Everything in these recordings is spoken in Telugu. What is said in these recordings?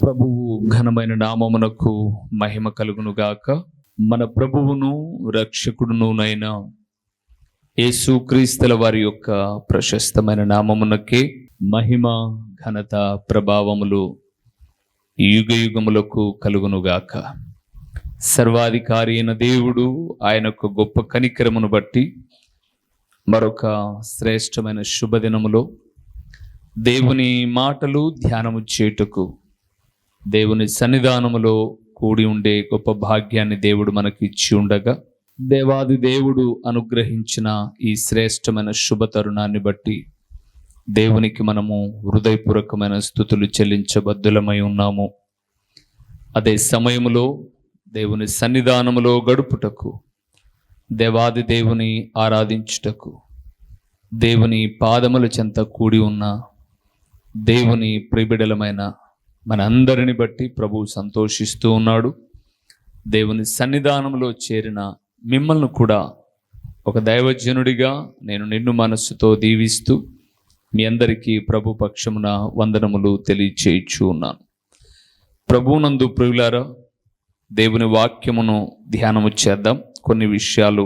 ప్రభువు ఘనమైన నామమునకు మహిమ కలుగునుగాక. మన ప్రభువును రక్షకుడునునైన యేసుక్రీస్తుల వారి యొక్క ప్రశస్తమైన నామమునకే మహిమ, ఘనత, ప్రభావములు యుగ యుగములకు కలుగునుగాక. సర్వాధికారి అయిన దేవుడు ఆయన యొక్క గొప్ప కనికరమును బట్టి మరొక శ్రేష్టమైన శుభదినములో దేవుని మాటలు ధ్యానము చేయుటకు దేవుని సన్నిధానములో కూడి ఉండే గొప్ప భాగ్యాన్ని దేవుడు మనకి ఇచ్చి ఉండగా, దేవాది దేవుడు అనుగ్రహించిన ఈ శ్రేష్టమైన శుభ తరుణాన్ని బట్టి దేవునికి మనము హృదయపూర్వకమైన స్తుతులు చెల్లించబద్దులమై ఉన్నాము. అదే సమయములో దేవుని సన్నిధానములో గడుపుటకు, దేవాది దేవుని ఆరాధించుటకు, దేవుని పాదముల చెంత కూడి ఉన్న దేవుని ప్రియబిడలమైన మనందరిని బట్టి ప్రభువు సంతోషిస్తూ ఉన్నాడు. దేవుని సన్నిధానంలో చేరిన మిమ్మల్ని కూడా ఒక దైవజనుడిగా నేను నిన్ను మనస్సుతో దీవిస్తూ మీ అందరికీ ప్రభు పక్షమున వందనములు తెలియచేయచ్చు ఉన్నాను. ప్రభువునందు ప్రియులారా, దేవుని వాక్యమును ధ్యానము చేద్దాం. కొన్ని విషయాలు,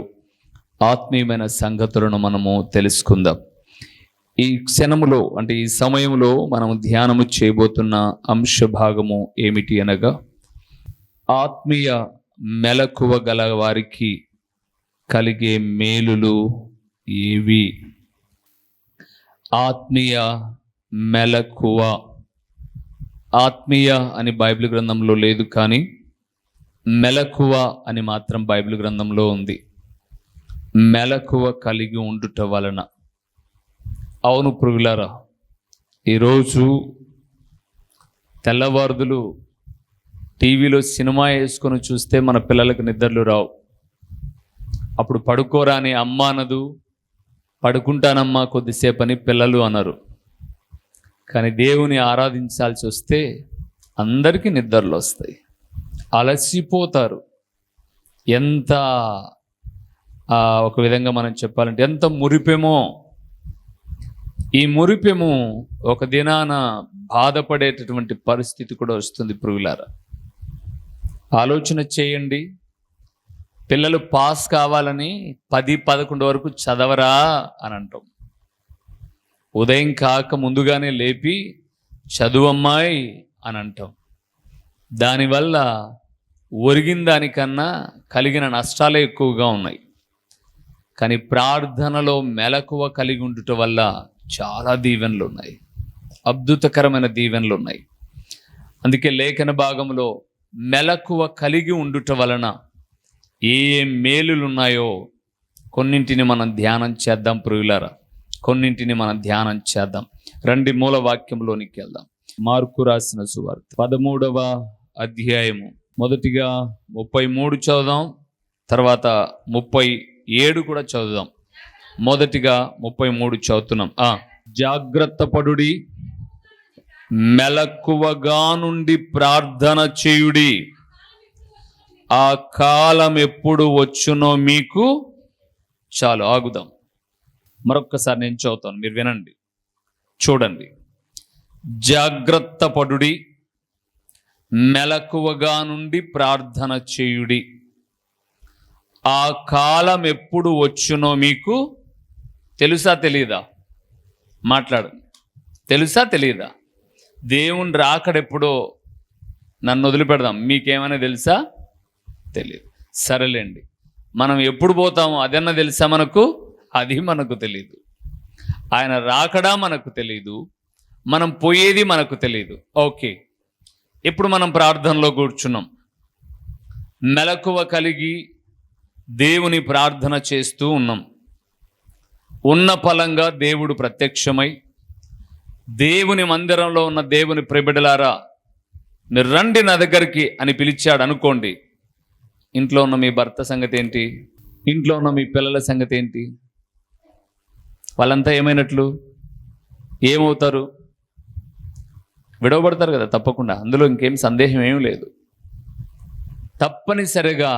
ఆత్మీయమైన సంగతులను మనము తెలుసుకుందాం. ఈ క్షణములో అంటే ఈ సమయంలో మనం ధ్యానము చేయబోతున్న అంశ భాగము ఏమిటి అనగా, ఆత్మీయ మెలకువ గల వారికి కలిగే మేలులు ఏవి? ఆత్మీయ మెలకువ. ఆత్మీయ అని బైబిల్ గ్రంథంలో లేదు, కానీ మెలకువ అని మాత్రం బైబిల్ గ్రంథంలో ఉంది. మెలకువ కలిగి ఉండుట వలన. అవును ప్రియులారా, ఈరోజు తెల్లవారుదులు టీవీలో సినిమా వేసుకొని చూస్తే మన పిల్లలకు నిద్రలు రావు. అప్పుడు పడుకోరా అని అమ్మ అనదు, పడుకుంటానమ్మా కొద్దిసేపు అని పిల్లలు అనరు. కానీ దేవుని ఆరాధించాల్సి వస్తే అందరికీ నిద్రలు వస్తాయి, అలసిపోతారు. ఎంత ఒక విధంగా మనం చెప్పాలంటే ఎంత మురిపేమో. ఈ మురిపెము ఒక దినాన బాధపడేటటువంటి పరిస్థితి కూడా వస్తుంది ప్రియులారా. ఆలోచన చేయండి, పిల్లలు పాస్ కావాలని 10-11 వరకు చదవరా అని అంటాం. ఉదయం కాక ముందుగానే లేపి చదువమ్మాయి అని అంటాం. దానివల్ల ఒరిగిన దానికన్నా కలిగిన నష్టాలే ఎక్కువగా ఉన్నాయి. కానీ ప్రార్థనలో మెలకువ కలిగి ఉండుట వల్ల చాలా దీవెనలు ఉన్నాయి, అద్భుతకరమైన దీవెనలు ఉన్నాయి. అందుకే లేఖన భాగంలో మెలకువ కలిగి ఉండుట వలన ఏ మేలులు ఉన్నాయో కొన్నింటిని మనం ధ్యానం చేద్దాం ప్రియులారా. కొన్నింటిని మనం ధ్యానం చేద్దాం. రండి మూల వాక్యంలోనికి వెళ్దాం. మార్కు రాసిన సువార్త 13వ అధ్యాయము మొదటిగా 33 చదువుదాం, తర్వాత 37 కూడా చదువుదాం. మొదటిగా 33 చదువుతున్నాం. జాగ్రత్త పడుడి, మెలకువగా నుండి ప్రార్థన చేయుడి, ఆ కాలం ఎప్పుడు వచ్చునో మీకు. చాలు, ఆగుదాం. మరొక్కసారి నేను చదువుతాను, మీరు వినండి, చూడండి. జాగ్రత్త పడుడి, మెలకువగా నుండి ప్రార్థన చేయుడి, ఆ కాలం ఎప్పుడు వచ్చునో మీకు తెలుసా తెలీదా? మాట్లాడండి. తెలుసా తెలీదా? దేవుని రాకడెప్పుడో నన్ను వదిలిపెడదాం, మీకేమైనా తెలుసా? తెలియదు. సరేలేండి, మనం ఎప్పుడు పోతామో అదన్నా తెలుసా మనకు? అది మనకు తెలీదు. ఆయన రాకడా మనకు తెలీదు, మనం పోయేది మనకు తెలీదు. ఓకే, ఇప్పుడు మనం ప్రార్థనలో కూర్చున్నాం. మెలకువ కలిగి దేవుని ప్రార్థన చేస్తూ ఉన్నాం. ఉన్న ఫలంగా దేవుడు ప్రత్యక్షమై, దేవుని మందిరంలో ఉన్న దేవుని ప్రియబిడ్డలారా మీరు రండి నా దగ్గరికి అని పిలిచాడు అనుకోండి. ఇంట్లో ఉన్న మీ భర్త సంగతి ఏంటి? ఇంట్లో ఉన్న మీ పిల్లల సంగతి ఏంటి? వాళ్ళంతా ఏమైనట్లు? ఏమవుతారు? విడవబడతారు కదా తప్పకుండా. అందులో ఇంకేం సందేహం ఏమీ లేదు. తప్పనిసరిగా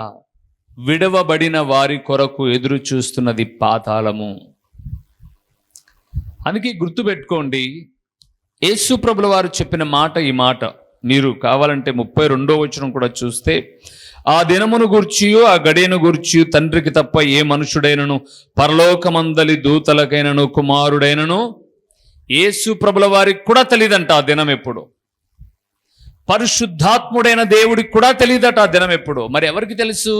విడవబడిన వారి కొరకు ఎదురు చూస్తున్నది పాతాళము. అందుకే గుర్తుపెట్టుకోండి, యేసు ప్రభుల వారు చెప్పిన మాట ఈ మాట. మీరు కావాలంటే 32వ వచనం కూడా చూస్తే, ఆ దినమును గూర్చియు ఆ గడియను గూర్చియు తండ్రికి తప్ప ఏ మనుషుడైనను పరలోకమందలి దూతలకైనను కుమారుడైనను యేసు ప్రభుల వారికి కూడా తెలియదంట ఆ దినం ఎప్పుడు. పరిశుద్ధాత్ముడైన దేవుడికి కూడా తెలియదట ఆ దినం ఎప్పుడు. మరి ఎవరికి తెలుసు?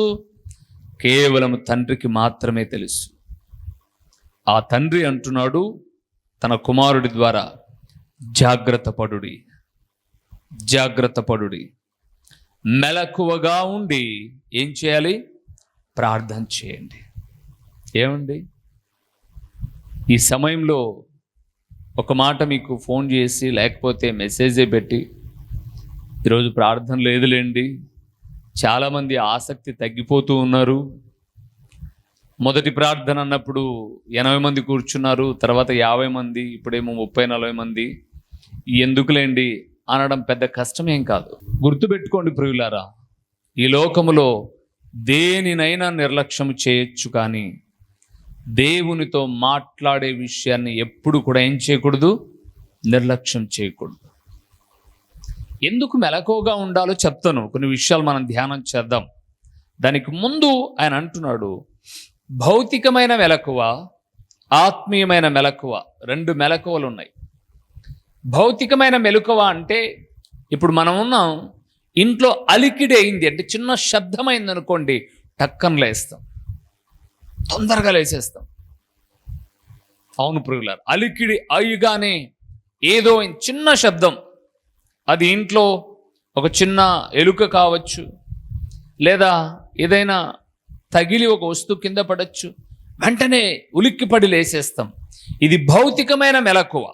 కేవలం తండ్రికి మాత్రమే తెలుసు. ఆ తండ్రి అంటున్నాడు తన కుమారుడి ద్వారా, జాగ్రత్త పడుడి, జాగ్రత్త పడుడి, మెలకువగా ఉండి ఏం చేయాలి? ప్రార్థన చేయండి. ఏమండి, ఈ సమయంలో ఒక మాట మీకు ఫోన్ చేసి లేకపోతే మెసేజే పెట్టి, ఈరోజు ప్రార్థన లేదులేండి, చాలామంది ఆసక్తి తగ్గిపోతూ ఉన్నారు, మొదటి ప్రార్థన అన్నప్పుడు 80 మంది కూర్చున్నారు, తర్వాత 50 మంది, ఇప్పుడేమో 30-40 మంది, ఎందుకులేండి అనడం పెద్ద కష్టమేం కాదు. గుర్తుపెట్టుకోండి ప్రియులారా, ఈ లోకములో దేనినైనా నిర్లక్ష్యం చేయొచ్చు, కానీ దేవునితో మాట్లాడే విషయాన్ని ఎప్పుడు కూడా ఏం చేయకూడదు? నిర్లక్ష్యం చేయకూడదు. ఎందుకు మెలకువగా ఉండాలో చెప్తాను, కొన్ని విషయాలు మనం ధ్యానం చేద్దాం. దానికి ముందు ఆయన అంటున్నాడు, భౌతికమైన మెలకువ, ఆత్మీయమైన మెలకువ, 2 మెలకువలు ఉన్నాయి. భౌతికమైన మెలకువ అంటే, ఇప్పుడు మనం ఉన్నాం, ఇంట్లో అలికిడి అయింది అంటే, చిన్న శబ్దమైంది అనుకోండి, టక్కన లేస్తాం, తొందరగా లేచేస్తాం. అవును ప్రియులారా, అలికిడి అయ్యగానే ఏదో చిన్న శబ్దం, అది ఇంట్లో ఒక చిన్న ఎలుక కావచ్చు, లేదా ఏదైనా తగిలి ఒక వస్తువు కింద పడచ్చు, వెంటనే ఉలిక్కిపడి లేచేస్తాం. ఇది భౌతికమైన మెలకువ.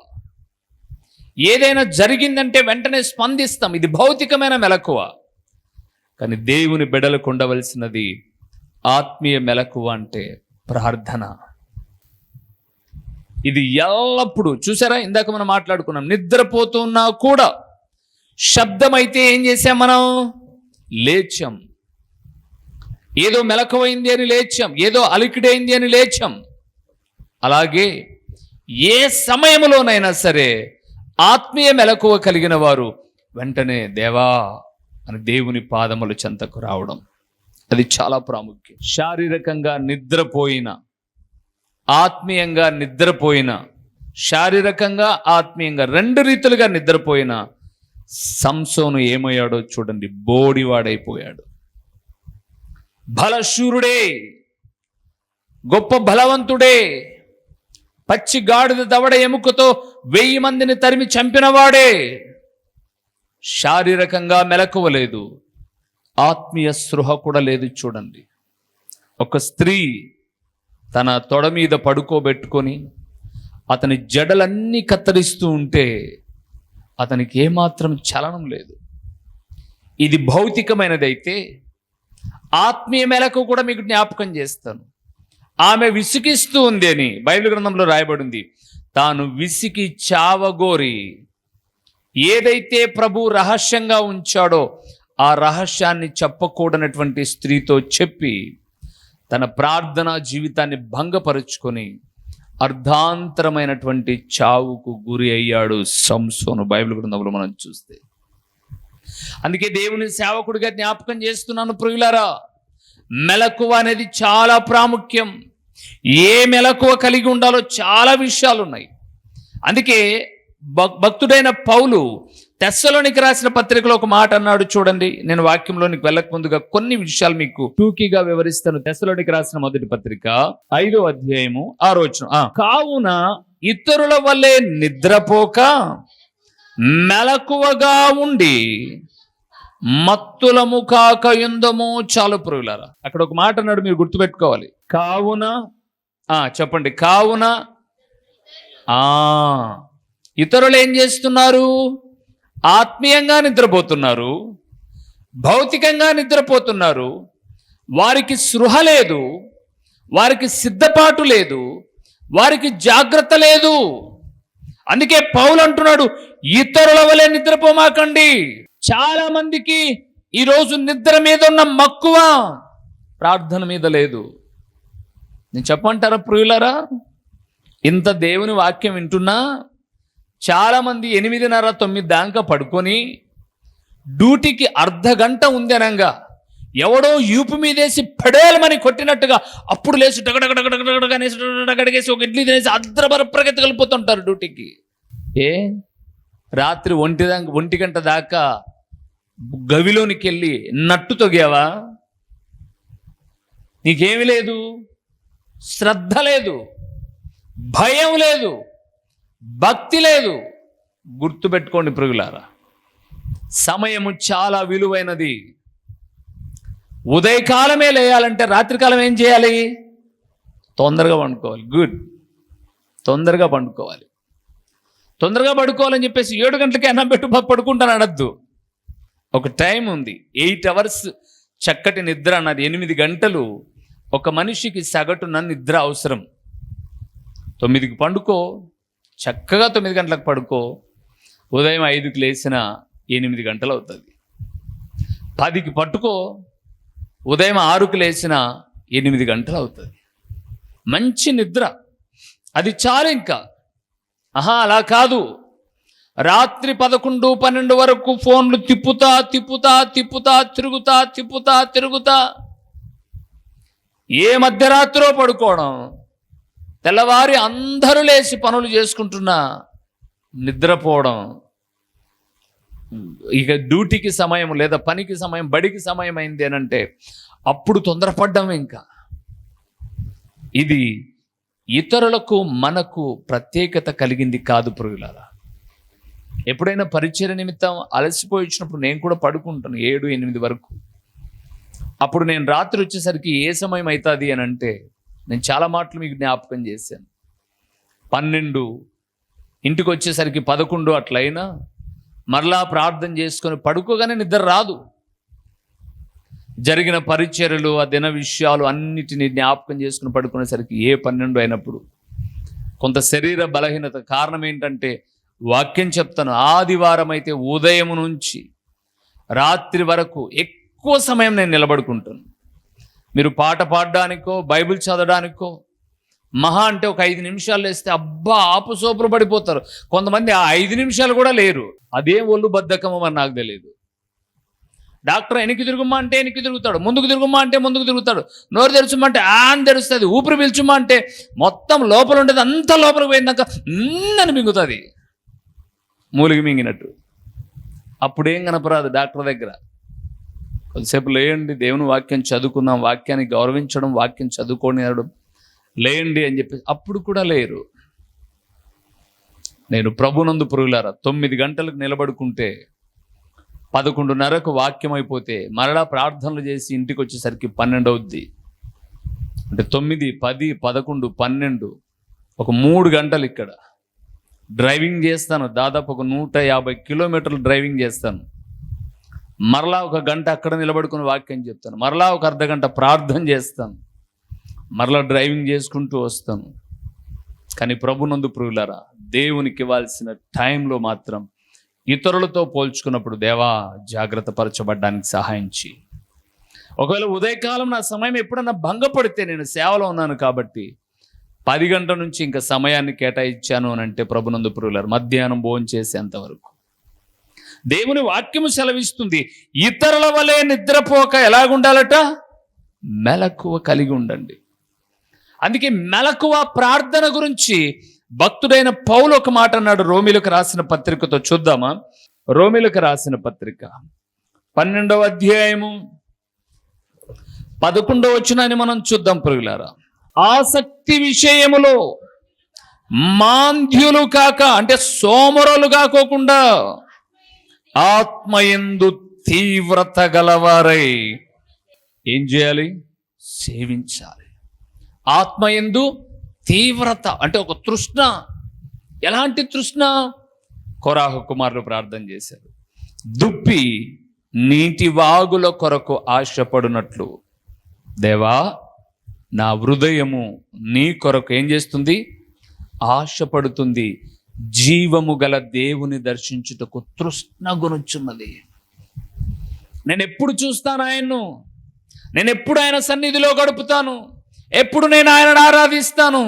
ఏదైనా జరిగిందంటే వెంటనే స్పందిస్తాం, ఇది భౌతికమైన మెలకువ. కానీ దేవుని బిడ్డలకు ఉండవలసినది ఆత్మీయ మెలకువ, అంటే ప్రార్థన. ఇది ఎల్లప్పుడూ, చూసారా, ఇందాక మనం మాట్లాడుకున్నాం, నిద్రపోతున్నా కూడా శబ్దమైతే ఏం చేసాం? మనం లేచాం. ఏదో మెలకువైంది అని లేచాం, ఏదో అలికిడైంది అని లేచాం. అలాగే ఏ సమయంలోనైనా సరే ఆత్మీయ మెలకువ కలిగిన వారు వెంటనే దేవా అని దేవుని పాదముల చెంతకు రావడం, అది చాలా ప్రాముఖ్యం. శారీరకంగా నిద్రపోయిన, ఆత్మీయంగా నిద్రపోయిన, శారీరకంగా ఆత్మీయంగా 2 రీతులుగా నిద్రపోయిన సంసోను ఏమయ్యాడో చూడండి, బోడివాడైపోయాడు. బలశూరుడే, గొప్ప బలవంతుడే, పచ్చి గాడిద దవడ ఎముకతో 1000 మందిని తరిమి చంపినవాడే. శారీరకంగా మెలకువ లేదు, ఆత్మీయ స్పృహ కూడా లేదు. చూడండి, ఒక స్త్రీ తన తొడ మీద పడుకోబెట్టుకొని అతని జడలన్నీ కత్తిరిస్తూ ఉంటే అతనికి ఏమాత్రం చలనం లేదు. ఇది భౌతికమైనదైతే, ఆత్మీయ మెలకు కూడా మీకు జ్ఞాపకం చేస్తాను. ఆమె విసిగిస్తూ ఉంది అని బైబిల్ గ్రంథంలో రాయబడింది. తాను విసికి చావగోరి ఏదైతే ప్రభు రహస్యంగా ఉంచాడో ఆ రహస్యాన్ని చెప్పకూడనటువంటి స్త్రీతో చెప్పి తన ప్రార్థనా జీవితాన్ని భంగపరుచుకొని అర్ధాంతరమైనటువంటి చావుకు గురి అయ్యాడు సంసోను, బైబిల్ గ్రంథంలో మనం చూస్తే. అందుకే దేవుని సేవకుడిగా జ్ఞాపకం చేస్తున్నాను ప్రియులారా, మెలకువ అనేది చాలా ప్రాముఖ్యం. ఏ మెలకువ కలిగి ఉండాలో చాలా విషయాలు ఉన్నాయి. అందుకే భక్తుడైన పౌలు తెస్సలోనికి రాసిన పత్రికలో ఒక మాట అన్నాడు, చూడండి. నేను వాక్యంలోనికి వెళ్ళక ముందుగా కొన్ని విషయాలు మీకు టూకీగా వివరిస్తాను. తెస్సలోనికి రాసిన మొదటి పత్రిక 5వ అధ్యాయము 6వ వచనం. కావున ఇతరుల వల్లే నిద్రపోక మెలకువగా ఉండి మత్తులము కాక యుందము. చాలు ప్రియులారా, అక్కడ ఒక మాట అన్నాడు, మీరు గుర్తుపెట్టుకోవాలి. కావున, చెప్పండి, కావున ఇతరులు ఏం చేస్తున్నారు? ఆత్మీయంగా నిద్రపోతున్నారు, భౌతికంగా నిద్రపోతున్నారు. వారికి స్పృహ లేదు, వారికి సిద్ధపాటు లేదు, వారికి జాగ్రత్త లేదు. అందుకే పౌలు అంటున్నాడు, ఇతరుల వలె నిద్రపోమాకండి. చాలా మందికి ఈరోజు నిద్ర మీద ఉన్న మక్కువ ప్రార్థన మీద లేదు. నేను చెప్పమంటారా ప్రియులారా, ఇంత దేవుని వాక్యం వింటున్నా చాలామంది 8:30, 9 దాకా పడుకొని డ్యూటీకి అర్ధ గంట ఉంది అనగా ఎవడో యూపు మీదేసి పడేలమని కొట్టినట్టుగా అప్పుడు లేచి డగడగడగడగడగడగేసి ఒక ఇడ్లీ తినేసి అద్రబర పరిగెత్తగలిపోతుంటారు డ్యూటీకి. రాత్రి 1 గంట దాకా గవిలోనికి వెళ్ళి నట్టు తొగావా? నీకేమి లేదు, శ్రద్ధ లేదు, భయం లేదు, భక్తి లేదు. గుర్తుపెట్టుకోండి ప్రియులారా, సమయము చాలా విలువైనది. ఉదయకాలమే లేయాలంటే రాత్రికాలం ఏం చేయాలి? తొందరగా పండుకోవాలి. గుడ్, తొందరగా పండుకోవాలి. తొందరగా పడుకోవాలని చెప్పేసి 7 గంటలకి అన్నం పెట్టు పడుకుంటాను అనద్దు. ఒక టైం ఉంది. 8 అవర్స్ చక్కటి నిద్ర అన్నది. 8 గంటలు ఒక మనిషికి సగటున నిద్ర అవసరం. 9కి పండుకో, చక్కగా 9 గంటలకు పడుకో. ఉదయం 5కి లేచిన 8 గంటలు అవుతుంది. 10కి పట్టుకో, ఉదయం 6కి లేచిన 8 గంటలు అవుతుంది. మంచి నిద్ర, అది చాలు. ఇంకా అలా కాదు, రాత్రి 11, 12 వరకు ఫోన్లు తిప్పుతా తిరుగుతా ఏ మధ్యరాత్రిలో పడుకోవడం, తెల్లవారి అందరూ లేచి పనులు చేసుకుంటున్నా నిద్రపోవడం. ఇక డ్యూటీకి సమయం లేదా పనికి సమయం, బడికి సమయం అయింది అని అంటే అప్పుడు తొందరపడ్డం. ఇంకా ఇది ఇతరులకు మనకు ప్రత్యేకత కలిగింది కాదు ప్రియులారా. ఎప్పుడైనా పరిచర్య నిమిత్తం అలసిపోయి వచ్చినప్పుడు నేను కూడా పడుకుంటాను 7, 8 వరకు. అప్పుడు నేను రాత్రి వచ్చేసరికి ఏ సమయం అవుతుంది అని అంటే నేను చాలా మాటలు మీకు జ్ఞాపకం చేశాను. 12, ఇంటికి వచ్చేసరికి 11 అట్లయినా మరలా ప్రార్థన చేసుకొని పడుకోగానే నిద్ర రాదు. జరిగిన పరిచర్యలు, ఆ దిన విషయాలు అన్నిటినీ జ్ఞాపకం చేసుకుని పడుకునేసరికి 12 అయినప్పుడు కొంత శరీర బలహీనత. కారణం ఏంటంటే వాక్యం చెప్తాను, ఆదివారం అయితే ఉదయం నుంచి రాత్రి వరకు ఎక్కువ సమయం నేను నిలబడుకుంటాను. మీరు పాట పాడడానికో బైబిల్ చదవడానికో మహా అంటే ఒక 5 నిమిషాలు లేస్తే అబ్బా ఆపుసోపులు పడిపోతారు. కొంతమంది ఆ 5 నిమిషాలు కూడా లేరు. అదే ఒళ్ళు బద్ధకమో అని నాకు తెలియదు. డాక్టర్ వెనక్కి తిరుగుమా అంటే వెనక్కి తిరుగుతాడు, ముందుకు తిరుగుమా అంటే ముందుకు తిరుగుతాడు, నోరు తెరుచుమంటే ఆన్ తెరుస్తుంది, ఊపిరి పీల్చుమా అంటే మొత్తం లోపల ఉండేది అంతా లోపలికి పోయిందాక అని మింగుతుంది, మూలిగి మింగినట్టు. అప్పుడేం కనపరాదు డాక్టర్ దగ్గర. కొద్దిసేపు లేయండి, దేవుని వాక్యం చదువుకుందాం, వాక్యాన్ని గౌరవించడం, వాక్యం చదువుకొని అనడం, లేయండి అని చెప్పి అప్పుడు కూడా లేరు. నేను ప్రభునందు ప్రియులారా 9 గంటలకు నిలబడుకుంటే 11:30కు వాక్యం అయిపోతే మరలా ప్రార్థనలు చేసి ఇంటికి వచ్చేసరికి 12 అవుద్ది. అంటే 9, 10, 11, 12 ఒక 3 గంటలు ఇక్కడ డ్రైవింగ్ చేస్తాను. దాదాపు ఒక 150 కిలోమీటర్లు డ్రైవింగ్ చేస్తాను. మరలా ఒక గంట అక్కడ నిలబడుకుని వాక్యం చెప్తాను, మరలా ఒక అర్ధగంట ప్రార్థన చేస్తాను, మరలా డ్రైవింగ్ చేసుకుంటూ వస్తాను. కానీ ప్రభునందు ప్రియులారా, దేవునికి ఇవ్వాల్సిన టైంలో మాత్రం ఇతరులతో పోల్చుకున్నప్పుడు దేవా జాగ్రత్త పరచబడ్డానికి సహాయం చేయి. ఒకవేళ ఉదయకాలం నా సమయం ఎప్పుడన్నా భంగపడితే, నేను సేవలో ఉన్నాను కాబట్టి 10 గంటల నుంచి ఇంకా సమయాన్ని కేటాయించాను అని అంటే ప్రభునందు ప్రియులారా, మధ్యాహ్నం భోజనం చేసేంత వరకు దేవుని వాక్యము సెలవిస్తుంది, ఇతరుల వలె నిద్రపోక ఎలాగుండాలట, మెలకువ కలిగి ఉండండి. అందుకే మెలకువ ప్రార్థన గురించి భక్తుడైన పౌలు ఒక మాట అన్నాడు. రోమీలకు రాసిన పత్రికతో చూద్దామా? రోమీలకు రాసిన పత్రిక 12వ అధ్యాయము 11వ వచనాన్ని మనం చూద్దాం ప్రియులారా. ఆసక్తి విషయములో మాంద్యులు కాక, అంటే సోమరులు కాకోకుండా ఆత్మయందు తీవ్రత గలవారై ఏం చేయాలి? సేవించాలి. ఆత్మయందు తీవ్రత అంటే ఒక తృష్ణ. ఎలాంటి తృష్ణ? కొరాహు కుమారులు ప్రార్థన చేశారు, దుప్పి నీటి వాగుల కొరకు ఆశపడినట్లు దేవా నా హృదయము నీ కొరకు ఏం చేస్తుంది? ఆశపడుతుంది. జీవము గల దేవుని దర్శించుటకు తృష్ణ గునుచున్నది. నేను ఎప్పుడు చూస్తాను ఆయన్ను, నేను ఎప్పుడు ఆయన సన్నిధిలో గడుపుతాను, ఎప్పుడు నేను ఆయనను ఆరాధిస్తాను.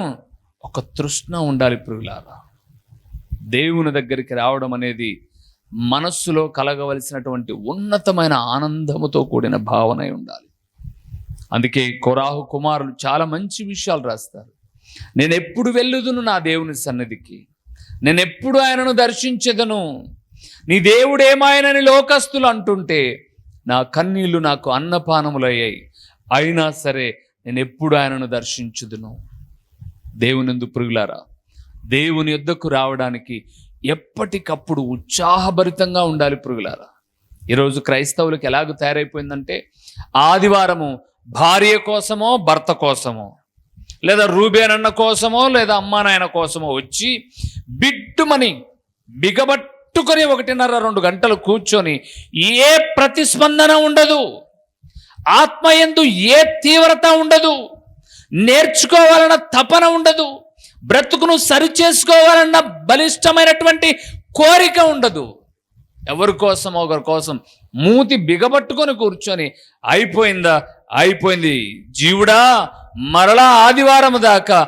ఒక తృష్ణ ఉండాలి ప్రియులారా. దేవుని దగ్గరికి రావడం అనేది మనస్సులో కలగవలసినటువంటి ఉన్నతమైన ఆనందముతో కూడిన భావన ఉండాలి. అందుకే కొరాహు కుమారులు చాలా మంచి విషయాలు రాస్తారు. నేను ఎప్పుడు వెళ్ళుదును నా దేవుని సన్నిధికి, నేను ఎప్పుడు ఆయనను దర్శించెదను, నీ దేవుడేమాయనని లోకస్తులు అంటుంటే నా కన్నీళ్లు నాకు అన్నపానములయ్యాయి, అయినా సరే నేను ఎప్పుడు ఆయనను దర్శించుదును. దేవునిందు ప్రియులారా, దేవుని యొద్దకు రావడానికి ఎప్పటికప్పుడు ఉత్సాహభరితంగా ఉండాలి ప్రియులారా. ఈరోజు క్రైస్తవులకు ఎలాగ తయారైపోయిందంటే, ఆదివారము భార్య కోసమో భర్త కోసమో లేదా రూబేనన్న కోసమో లేదా అమ్మా నాయన కోసమో వచ్చి బిడ్డుమని బిగబట్టుకొని 1.5-2 గంటలు కూర్చొని ఏ ప్రతిస్పందన ఉండదు, ఆత్మయందు ఏ తీవ్రత ఉండదు, నేర్చుకోవాలన్న తపన ఉండదు, బ్రతుకును సరిచేసుకోవాలన్న బలిష్టమైనటువంటి కోరిక ఉండదు. ఎవరి కోసం ఒకరి కోసం మూతి బిగబట్టుకొని కూర్చొని అయిపోయిందా, అయిపోయింది జీవుడా, మరలా ఆదివారం దాకా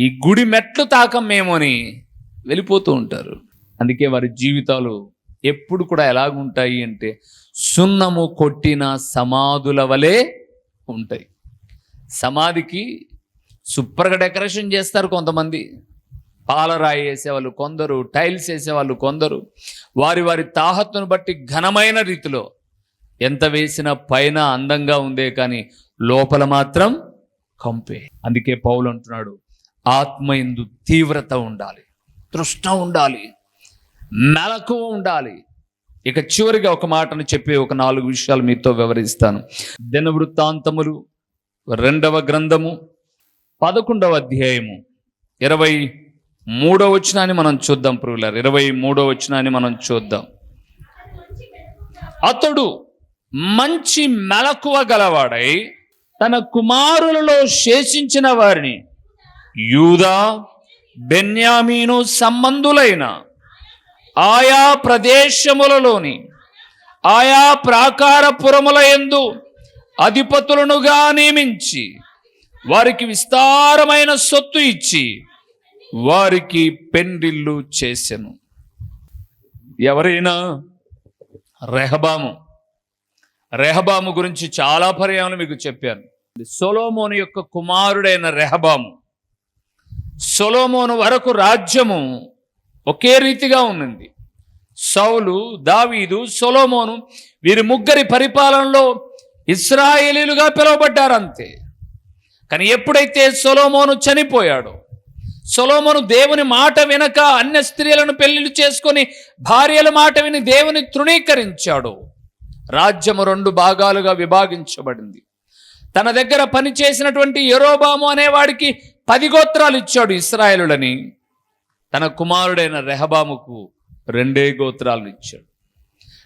ఈ గుడి మెట్లు తాకమేమో అని వెళ్ళిపోతూ ఉంటారు. అందుకే వారి జీవితాలు ఎప్పుడు కూడా ఎలాగుంటాయి అంటే సున్నము కొట్టిన సమాధుల వలె ఉంటాయి. సమాధికి సూపర్గా డెకరేషన్ చేస్తారు కొంతమంది, పాలరాయి వేసేవాళ్ళు కొందరు, టైల్స్ వేసేవాళ్ళు కొందరు, వారి వారి తాహత్తును బట్టి ఘనమైన రీతిలో ఎంత వేసినా పైన అందంగా ఉందే కానీ లోపల మాత్రం కంపే. అందుకే పౌలు అంటున్నాడు, ఆత్మయందు తీవ్రత ఉండాలి, తృష్ణ ఉండాలి, మెలకువ ఉండాలి. ఇక చివరిగా ఒక మాటను చెప్పి ఒక 4 విషయాలు మీతో వివరిస్తాను. దినవృత్తాంతములు 2వ గ్రంథము 11వ అధ్యాయము 23వ వచనాన్ని మనం చూద్దాం ప్రియులారా. 23వ వచనాన్ని మనం చూద్దాం. అతడు మంచి మెలకువ గలవాడై తన కుమారులలో శేషించిన వారిని యూదా బెన్యామీను సంబంధులైన ఆయా ప్రదేశములలోని ఆయా ప్రాకారపురముల యందు అధిపతులనుగా నియమించి వారికి విస్తారమైన సొత్తు ఇచ్చి వారికి పెండిళ్ళు చేసెను. ఎవరైనా రెహబాము గురించి చాలా పర్యాలు మీకు చెప్పాను. సొలొమోను యొక్క కుమారుడైన రెహబాము. సొలొమోను వరకు రాజ్యము ఒకే రీతిగా ఉన్నది. సౌలు, దావీదు, సొలొమోను వీరి ముగ్గురి పరిపాలనలో ఇశ్రాయేలీలుగా పిలువబడ్డారు అంతే. కానీ ఎప్పుడైతే సొలొమోను చనిపోయాడో, సొలొమోను దేవుని మాట వినక అన్య స్త్రీలను పెళ్లిళ్ళు చేసుకొని భార్యల మాట విని దేవుని తృణీకరించాడు. రాజ్యము 2 భాగాలుగా విభాగించబడింది. తన దగ్గర పనిచేసినటువంటి యెరోబాము అనేవాడికి 10 గోత్రాలు ఇచ్చాడు ఇశ్రాయేలులని. తన కుమారుడైన రెహబాముకు 2 గోత్రాలను ఇచ్చాడు.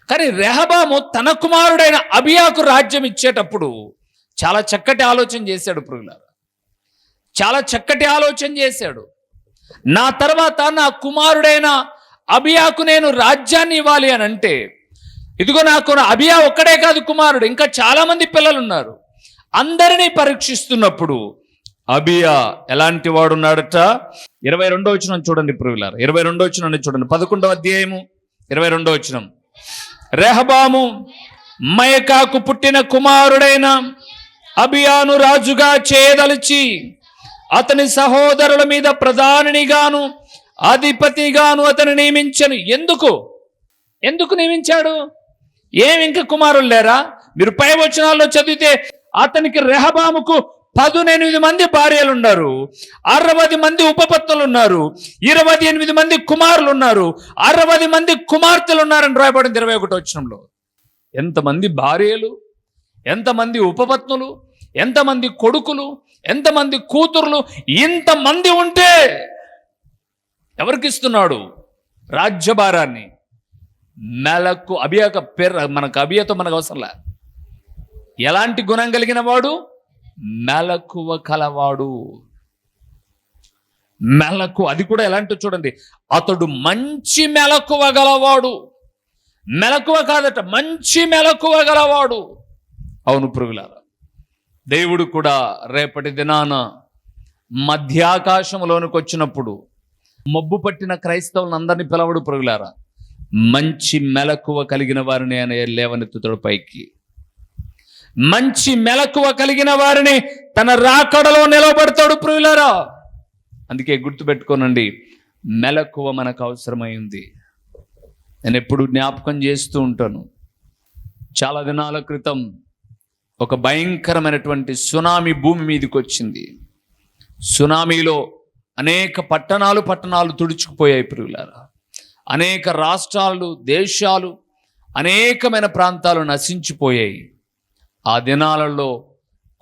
కానీ రెహబాము తన కుమారుడైన అబియాకు రాజ్యం ఇచ్చేటప్పుడు చాలా చక్కటి ఆలోచన చేశాడు ప్రియులారా. చాలా చక్కటి ఆలోచన చేశాడు. నా తర్వాత నా కుమారుడైన అబియాకు నేను రాజ్యాన్ని ఇవ్వాలి అని అంటే, ఇదిగో నాకు అబియా ఒక్కడే కాదు కుమారుడు, ఇంకా చాలా మంది పిల్లలు ఉన్నారు. అందరినీ పరీక్షిస్తున్నప్పుడు అబియా ఎలాంటి వాడున్నాడట? 22వ వచనం చూడండి ప్రియులారా. 22వ వచనం చూడండి. 11వ అధ్యాయము 22వ వచనం. రెహబాము మయకాకు పుట్టిన కుమారుడైన అబియాను రాజుగా చేయదలిచి అతని సహోదరుల మీద ప్రధానినిగాను అధిపతిగాను అతను నియమించను. ఎందుకు నియమించాడు? ఏమి ఇంకా కుమారులు లేరా? మీరు పై వచనాల్లో చదివితే అతనికి రెహబాముకు 18 మంది భార్యలు ఉన్నారు, 60 మంది ఉపపత్నులు ఉన్నారు, 28 మంది కుమారులు ఉన్నారు, 60 మంది కుమార్తెలు ఉన్నారని రాయబడింది 21వ వచనంలో. ఎంతమంది భార్యలు, ఎంతమంది ఉపపత్నులు, ఎంతమంది కొడుకులు, ఎంతమంది కూతుర్లు, ఇంతమంది ఉంటే ఎవరికి ఇస్తున్నాడు రాజ్యభారాన్ని? మెలకు అబియాక పేరు మనకు అబియాతో మనకు అవసరంలే. ఎలాంటి గుణం కలిగిన వాడు? మెలకువ కలవాడు. అది కూడా ఎలాంటి చూడండి, అతడు మంచి మెలకువ గలవాడు. మెలకువ కాదట, మంచి మెలకువ గలవాడు. అవును ప్రియులారా, దేవుడు కూడా రేపటి దినాన మధ్యాకాశంలోనికి వచ్చినప్పుడు మబ్బు పట్టిన క్రైస్తవులను అందరినీ పిలవడు ప్రియులారా. మంచి మెలకువ కలిగిన వారిని ఆయన లేవనెత్తుతాడు పైకి. మంచి మెలకువ కలిగిన వారిని తన రాకడలో నిలబడతాడు ప్రియులారా. అందుకే గుర్తుపెట్టుకోనండి, మెలకువ మనకు అవసరమైంది. నేను ఎప్పుడు జ్ఞాపకం చేస్తూ ఉంటాను, చాలా దినాల క్రితం ఒక భయంకరమైనటువంటి సునామీ భూమి మీదకి వచ్చింది. సునామీలో అనేక పట్టణాలు తుడుచుకుపోయాయి ప్రియులారా. అనేక రాష్ట్రాలు, దేశాలు, అనేకమైన ప్రాంతాలు నశించిపోయాయి. ఆ దినాలలో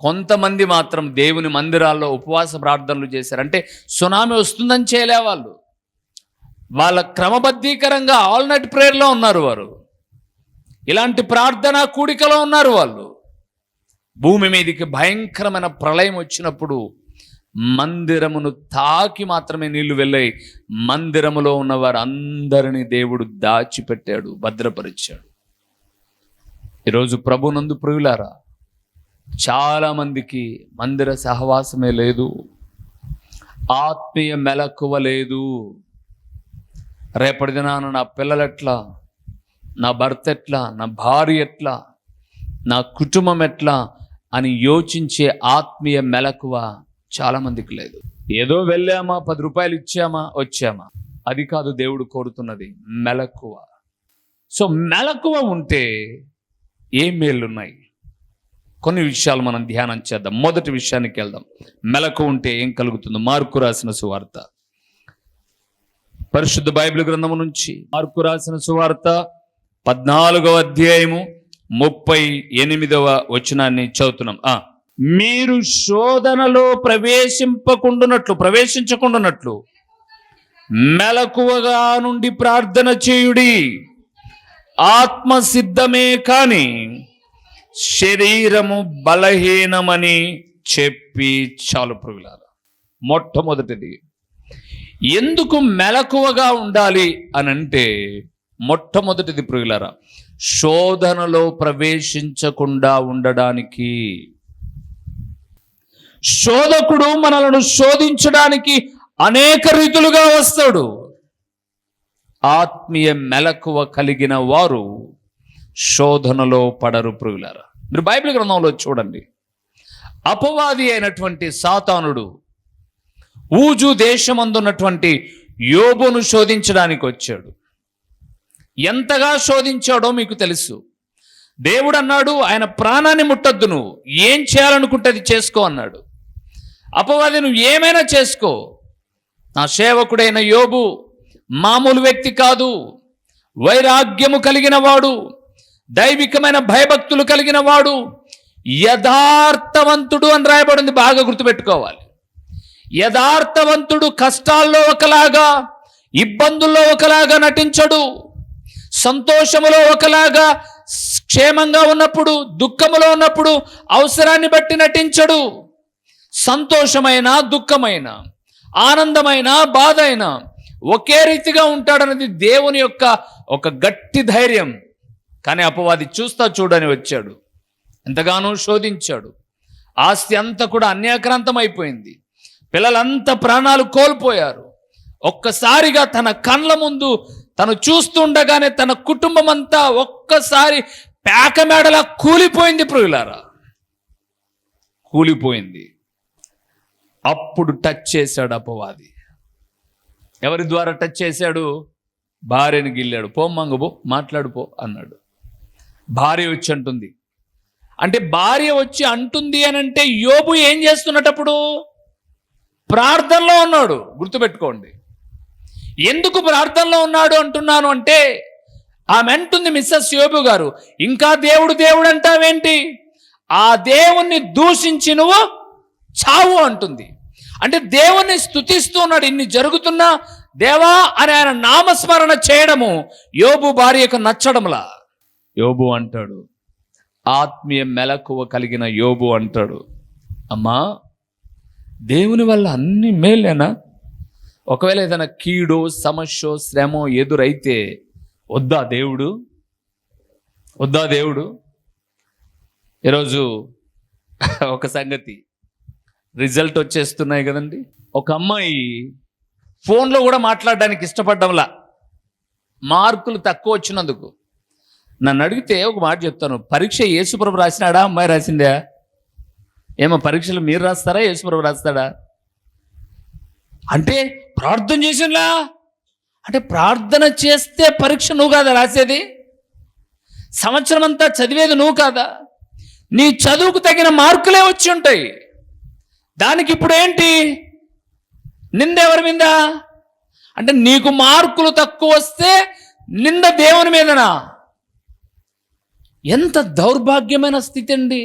కొంతమంది మాత్రం దేవుని మందిరాల్లో ఉపవాస ప్రార్థనలు చేశారు. అంటే సునామీ వస్తుందని చేయలే, వాళ్ళ క్రమబద్ధీకరంగా ఆల్ నైట్ ప్రేయర్లో ఉన్నారు వారు. ఇలాంటి ప్రార్థన కూడికలో ఉన్నారు వాళ్ళు. భూమి మీదకి భయంకరమైన ప్రళయం వచ్చినప్పుడు మందిరమును తాకి మాత్రమే నీళ్లు వెళ్ళాయి. మందిరములో ఉన్న వారు అందరినీ దేవుడు దాచిపెట్టాడు, భద్రపరిచాడు. ఈరోజు ప్రభునందు ప్రియులారా, చాలామందికి మందిర సహవాసమే లేదు, ఆత్మీయ మెలకువ లేదు. రేపటి దినాన నా పిల్లలు ఎట్లా, నా భర్త ఎట్లా, నా భార్య ఎట్లా, నా కుటుంబం ఎట్లా అని యోచించే ఆత్మీయ మెలకువ చాలామందికి లేదు. ఏదో వెళ్ళామా, 10 రూపాయలు ఇచ్చామా, వచ్చామా, అది కాదు దేవుడు కోరుతున్నది, మెలకువ. సో మెలకువ ఉంటే ఏం మేలున్నాయి? కొన్ని విషయాలు మనం ధ్యానం చేద్దాం. మొదటి విషయానికి వెళ్దాం. మెలకువ ఉంటే ఏం కలుగుతుందో మార్కు రాసిన సువార్త, పరిశుద్ధ బైబిల్ గ్రంథము నుంచి మార్కు రాసిన సువార్త 14వ అధ్యాయము 38వ వచనాన్ని చదువుతున్నాం. మీరు శోధనలో ప్రవేశించకుండానట్లు మెలకువగా నుండి ప్రార్థన చేయుడి. ఆత్మ సిద్ధమే కాని శరీరము బలహీనమని చెప్పి. చాలు ప్రియులారా, మొట్టమొదటిది ఎందుకు మెలకువగా ఉండాలి అని అంటే, మొట్టమొదటిది ప్రియులారా, శోధనలో ప్రవేశించకుండా ఉండడానికి. శోధకుడు మనలను శోధించడానికి అనేక రీతులుగా వస్తాడు. ఆత్మీయ మెలకువ కలిగిన వారు శోధనలో పడరు ప్రియులారా. మీరు బైబిల్ గ్రంథంలో చూడండి, అపవాది అయినటువంటి సాతానుడు ఊజు దేశమందున్నటువంటి యోబును శోధించడానికి వచ్చాడు. ఎంతగా శోధించాడో మీకు తెలుసు. దేవుడు అన్నాడు, ఆయన ప్రాణాన్ని ముట్టొద్దు, నువ్వు ఏం చేయాలనుకుంటే అది చేసుకో అన్నాడు. అపవాది నువ్వు ఏమైనా చేసుకో, నా సేవకుడైన యోబు మామూలు వ్యక్తి కాదు, వైరాగ్యము కలిగిన వాడు, దైవికమైన భయభక్తులు కలిగిన వాడు, యథార్థవంతుడు అని రాయబడింది. బాగా గుర్తుపెట్టుకోవాలి. యథార్థవంతుడు కష్టాల్లో ఒకలాగా, ఇబ్బందుల్లో ఒకలాగా నటించడు. సంతోషములో ఒకలాగా, క్షేమంగా ఉన్నప్పుడు, దుఃఖములో ఉన్నప్పుడు అవసరాన్ని బట్టి నటించడు. సంతోషమైన, దుఃఖమైన, ఆనందమైన, బాధ అయినా ఒకే రీతిగా ఉంటాడన్నది దేవుని యొక్క ఒక గట్టి ధైర్యం. కానీ అపవాది చూస్తా చూడని వచ్చాడు, ఎంతగానో శోధించాడు. ఆస్తి అంతా కూడా అన్యాక్రాంతం అయిపోయింది, పిల్లలంతా ప్రాణాలు కోల్పోయారు. ఒక్కసారిగా తన కళ్ళ ముందు తను చూస్తుండగానే తన కుటుంబం అంతా ఒక్కసారి పేకమేడలా కూలిపోయింది ప్రియులారా, కూలిపోయింది. అప్పుడు టచ్ చేశాడు అపవాది. ఎవరి ద్వారా టచ్ చేశాడు? భార్యని గిల్లాడు. పోమ్మంగబో మాట్లాడుపో అన్నాడు. భార్య వచ్చి అంటుంది. అంటే భార్య వచ్చి అంటుంది అని అంటే యోబు ఏం చేస్తున్నటప్పుడు? ప్రార్థనలో ఉన్నాడు. గుర్తుపెట్టుకోండి. ఎందుకు ప్రార్థనలో ఉన్నాడు అంటున్నాను అంటే, ఆమె అంటుంది, మిస్సెస్ యోబు గారు, ఇంకా దేవుడు దేవుడు అంటావేంటి? ఆ దేవుణ్ణి దూషించి నువ్వు చావు అంటుంది. అంటే దేవుణ్ణి స్తుతిస్తూ ఉన్నాడు. ఇన్ని జరుగుతున్నా దేవా అని ఆయన నామస్మరణ చేయడము యోబు భార్యకు నచ్చడంలా. యోబు అంటాడు, ఆత్మీయ మెలకువ కలిగిన యోబు అంటాడు, అమ్మా దేవుని వల్ల అన్ని మేలేనా? ఒకవేళ ఏదైనా కీడో, సమస్యో, శ్రమో ఎదురైతే వద్దా దేవుడు? వద్దా దేవుడు? ఈరోజు ఒక సంగతి, రిజల్ట్ వచ్చేస్తున్నాయి కదండి. ఒక అమ్మాయి ఫోన్లో కూడా మాట్లాడడానికి ఇష్టపడ్డంలా, మార్కులు తక్కువ వచ్చినందుకు. నన్ను అడిగితే ఒక మాట చెప్తాను, పరీక్ష యేసుప్రభు రాసినాడా, అమ్మాయి రాసిందా? ఏమో పరీక్షలు మీరు రాస్తారా, యేసుప్రభు రాస్తాడా? అంటే ప్రార్థన చేసినలా అంటే ప్రార్థన చేస్తే పరీక్ష నువ్వు కాదా రాసేది? సంవత్సరం అంతా చదివేది నువ్వు కాదా? నీ చదువుకు తగిన మార్కులే వచ్చి ఉంటాయి. దానికి ఇప్పుడు ఏంటి నింద? ఎవరి మీద? అంటే నీకు మార్కులు తక్కువ వస్తే నింద దేవుని మీదనా? ఎంత దౌర్భాగ్యమైన స్థితి అండి.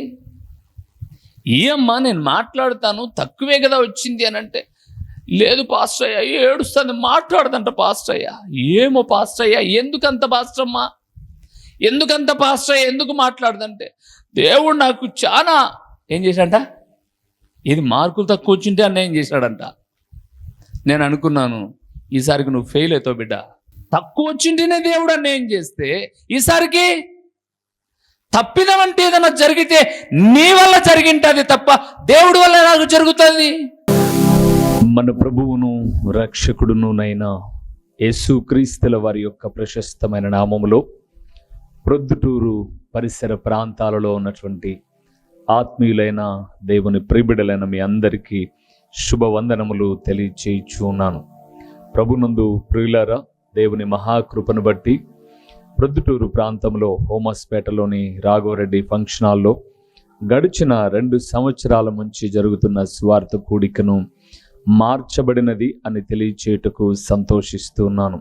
ఏమ్మా నేను మాట్లాడుతాను, తక్కువే కదా వచ్చింది అని అంటే, లేదు పాస్టర్ అయ్యా ఏడుస్తుంది, మాట్లాడదంట పాస్టర్ అయ్యా. ఏమో పాస్టర్ అయ్యా ఎందుకంత పాస్టర్ అమ్మా, ఎందుకంత పాస్టర్ అయ్యా, ఎందుకు మాట్లాడదంటే, దేవుడు నాకు చాలా ఏం చేశాడంట, ఇది మార్కులు తక్కువ వచ్చింటే అన్న ఏం చేశాడంట. నేను అనుకున్నాను ఈసారికి నువ్వు ఫెయిల్ అవుతావు బిడ్డ. తక్కువ వచ్చింటేనే దేవుడు అన్న ఏం చేస్తే, ఈసారికి తప్పిదం అంటే ఏదైనా జరిగితే నీ వల్ల జరిగింటది తప్ప దేవుడి వల్ల నాకు జరుగుతుంది. మన ప్రభువును రక్షకుడునునైనా యేసుక్రీస్తుల వారి యొక్క ప్రశస్తమైన నామములో ప్రొద్దుటూరు పరిసర ప్రాంతాలలో ఉన్నటువంటి ఆత్మీయులైన దేవుని ప్రియబిడ్డలైన మీ అందరికీ శుభవందనములు తెలియచేయుచున్నాను. ప్రభునందు ప్రియులారా, దేవుని మహాకృపను బట్టి ప్రొద్దుటూరు ప్రాంతంలో హోమస్పేటలోని రాఘవరెడ్డి ఫంక్షన్ హాల్లో గడిచిన 2 సంవత్సరాల నుంచి జరుగుతున్న స్వార్థ కూడికను మార్చబడినది అని తెలియచేయుటకు సంతోషిస్తున్నాను.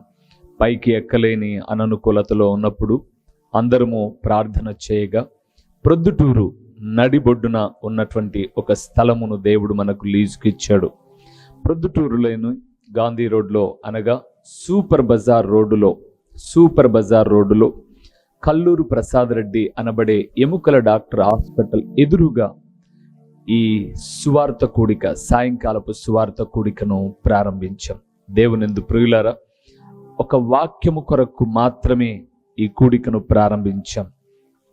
పైకి ఎక్కలేని అననుకూలతలో ఉన్నప్పుడు అందరము ప్రార్థన చేయగా ప్రొద్దుటూరు నడిబొడ్డున ఉన్నటువంటి ఒక స్థలమును దేవుడు మనకు లీజుకి ఇచ్చాడు. ప్రొద్దుటూరులోని గాంధీ రోడ్లో అనగా సూపర్ బజార్ రోడ్డులో కల్లూరు ప్రసాద్ రెడ్డి అనబడే ఎముకల డాక్టర్ హాస్పిటల్ ఎదురుగా ఈ సువార్త కూడిక, సాయంకాలపు సువార్త కూడికను ప్రారంభించాం. దేవునిందు ప్రియులారా, ఒక వాక్యము కొరకు మాత్రమే ఈ కూడికను ప్రారంభించాం.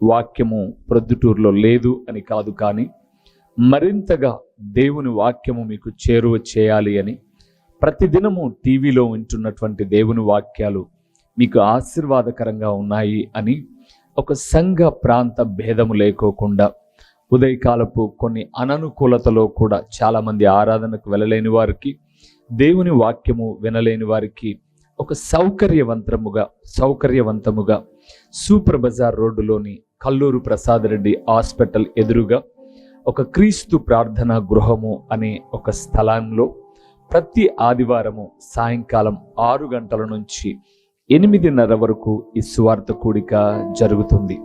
వాక్యము ప్రొద్దుటూరులో లేదు అని కాదు, కానీ మరింతగా దేవుని వాక్యము మీకు చేరువ చేయాలి అని ప్రతిదినము టీవీలో వింటున్నటువంటి దేవుని వాక్యాలు మీకు ఆశీర్వాదకరంగా ఉన్నాయి అని ఒక సంఘ ప్రాంత భేదము లేకోకుండా ఉదయకాలపు కొన్ని అననుకూలతలో కూడా చాలామంది ఆరాధనకు వెళ్ళలేని వారికి, దేవుని వాక్యము వినలేని వారికి ఒక సౌకర్యవంతముగా సూపర్ బజార్ రోడ్డులోని కల్లూరు ప్రసాద్ రెడ్డి హాస్పిటల్ ఎదురుగా ఒక క్రీస్తు ప్రార్థనా గృహము అనే ఒక స్థలంలో ప్రతి ఆదివారము సాయంకాలం 6 గంటల నుంచి 8:30 వరకు ఈ సువార్త కూడిక జరుగుతుంది.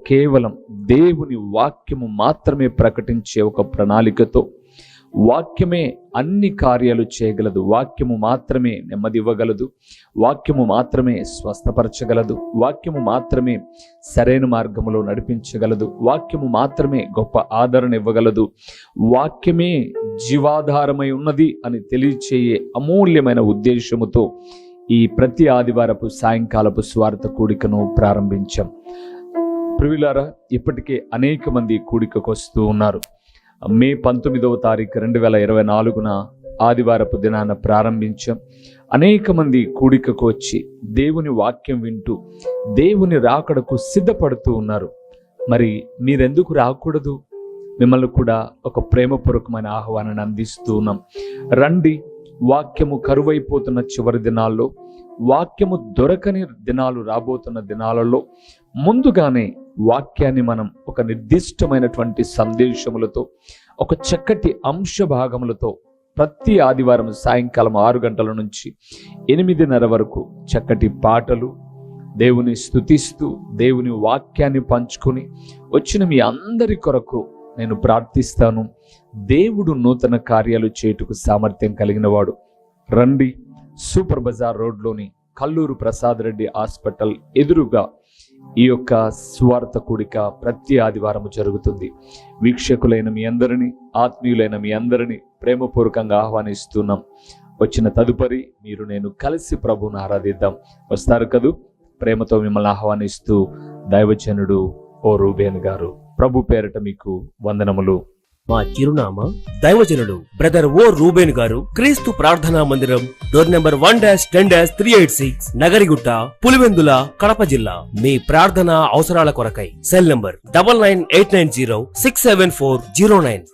కేవలం దేవుని వాక్యము మాత్రమే ప్రకటించే ఒక ప్రణాళికతో, వాక్యమే అన్ని కార్యాలు చేయగలదు, వాక్యము మాత్రమే నెమ్మది ఇవ్వగలదు, వాక్యము మాత్రమే స్వస్థపరచగలదు, వాక్యము మాత్రమే సరైన మార్గములో నడిపించగలదు, వాక్యము మాత్రమే గొప్ప ఆదరణ ఇవ్వగలదు, వాక్యమే జీవాధారమై ఉన్నది అని తెలియచేయే అమూల్యమైన ఉద్దేశముతో ఈ ప్రతి ఆదివారపు సాయంకాలపు స్వార్థ కూడికను ప్రారంభించాం. ప్రియులారా, ఇప్పటికే అనేక మంది కూడికకు వస్తూ ఉన్నారు. మే 19వ తారీఖు 2024 ఆదివారపు దినాన ప్రారంభించాం. అనేక మంది కూడికకు వచ్చి దేవుని వాక్యం వింటూ దేవుని రాకడకు సిద్ధపడుతూ ఉన్నారు. మరి మీరెందుకు రాకూడదు? మిమ్మల్ని కూడా ఒక ప్రేమపూర్వకమైన ఆహ్వానాన్ని అందిస్తూ ఉన్నాం. రండి. వాక్యము కరువైపోతున్న చివరి దినాల్లో, వాక్యము దొరకని దినాలు రాబోతున్న దినాలలో ముందుగానే వాక్యాన్ని మనం ఒక నిర్దిష్టమైనటువంటి సందేశములతో, ఒక చక్కటి అంశ భాగములతో ప్రతి ఆదివారం సాయంకాలం 6 గంటల నుంచి 8:30 వరకు చక్కటి పాటలు, దేవుని స్తుతిస్తూ దేవుని వాక్యాన్ని పంచుకొని వచ్చిన మీ అందరి కొరకు నేను ప్రార్థిస్తాను. దేవుడు నూతన కార్యాలు చేయుటకు సామర్థ్యం కలిగిన వాడు. రండి. సూపర్ బజార్ రోడ్లోని కల్లూరు ప్రసాద్ రెడ్డి హాస్పిటల్ ఎదురుగా ఈ యొక్క సువార్త కూడిక ప్రతి ఆదివారం జరుగుతుంది. వీక్షకులైన మీ అందరినీ, ఆత్మీయులైన మీ అందరినీ ప్రేమపూర్వకంగా ఆహ్వానిస్తున్నాం. వచ్చిన తదుపరి మీరు నేను కలిసి ప్రభువును ఆరాధిద్దాం. వస్తారు కదూ? ప్రేమతో మిమ్మల్ని ఆహ్వానిస్తూ దైవజనుడు ఓ రూబేన్ గారు. ప్రభు పేరట మీకు వందనములు. మా చిరునామా దైవజనుడు బ్రదర్ ఓ రూబేన్ గారు, క్రీస్తు ప్రార్థనా మందిరం, డోర్ నెంబర్ 1-10-386, నగరిగుట్ట, పులివెందుల, కడప జిల్లా. మీ ప్రార్థనా అవసరాల కొరకై సెల్ నంబర్ 9989067409.